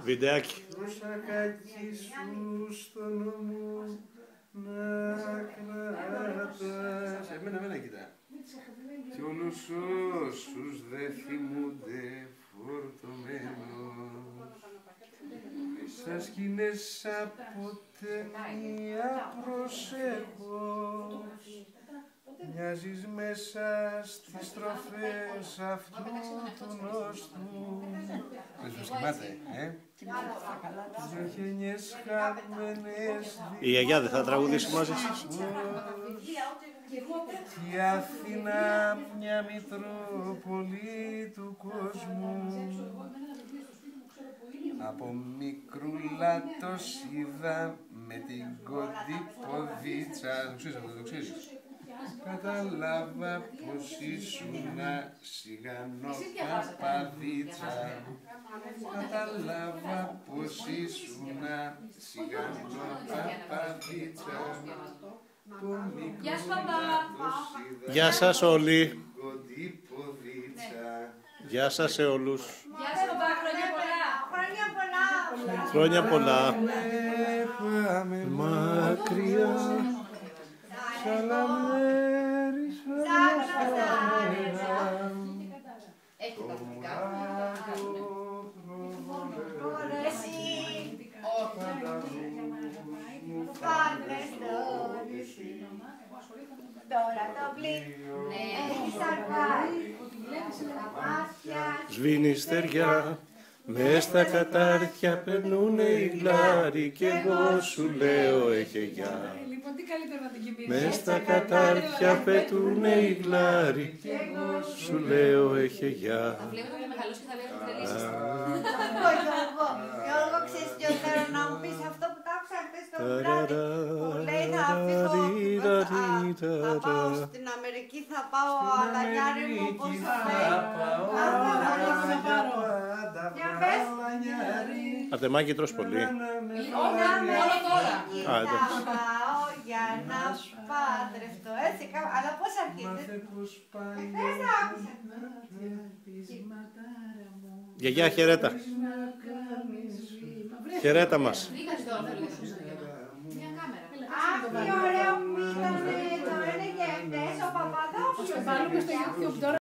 Βιντεάκι. Το σακάκι σου στο νόμο να κρατάς. Εμένα κοιτά. Κι όλους όσους δεν θυμούνται φορτωμένος στα σκηνές από ταινία προσέχω. Μοιάζεις μέσα στις στροφές αυτού του νόστου. Δεν σου σκυμάται, Δυο γενιές χαμένες. Η γιαγιά δεν θα τραγουδήσει μαζί σας? Η Αθήνα μια μητρόπολη του κόσμου. Από μικρούλα το είδα με την κοντή ποδίτσα. Το ξέρεις αυτό, το ξέρεις? Κατάλαβα πως ήσουνα σιγανό παπαδίτσα. Κατάλαβα πως ήσουνα σιγανό παπαδίτσα. Γεια σου, παπά. Γεια σας όλοι. Γεια σας σε όλους. Γεια σου, παπά. Χρόνια Χρόνια πολλά. πολλά. Πάμε μακριά, σ' άλλα μέρη, σ' άλλα μέρα. Έχει τα φωτικά. Τώρα το πλοίο έχει σαρπάρει Σβήνει στεριά, μες στα κατάρτια περνούνε οι γλάροι κι εγώ σου λέω έχε γεια. Μες στα κατάρτια πετούνε οι γλάροι κι εγώ σου λέω έχε γεια. Θα βλέπω και μεγαλώσει και θα λέω ότι τελείωσες. Γιώργο, ξέρεις ποιο θέλω να μου πεις αυτό που τα άκουσα χθες το βράδυ, που λέει θα πάω στην Αμερική, θα πάω αλανιάρι μου, πώς θα λέει. Για πες. Ατεμάκι τρως πολύ. Μόνο τώρα. Α, εντάξει. Θα πάω για να παντρευτώ, έτσι, αλλά πώς αρχίζεις? Χθες τα άκουσα. Γιαγιά, χαιρέτα. Χαιρέτα μας. Δίκας τώρα θέλω να σου μια κάμερα. Αχ, τι ωραίο που ήταν, το είναι και χθες ο Παπαδόπουλος.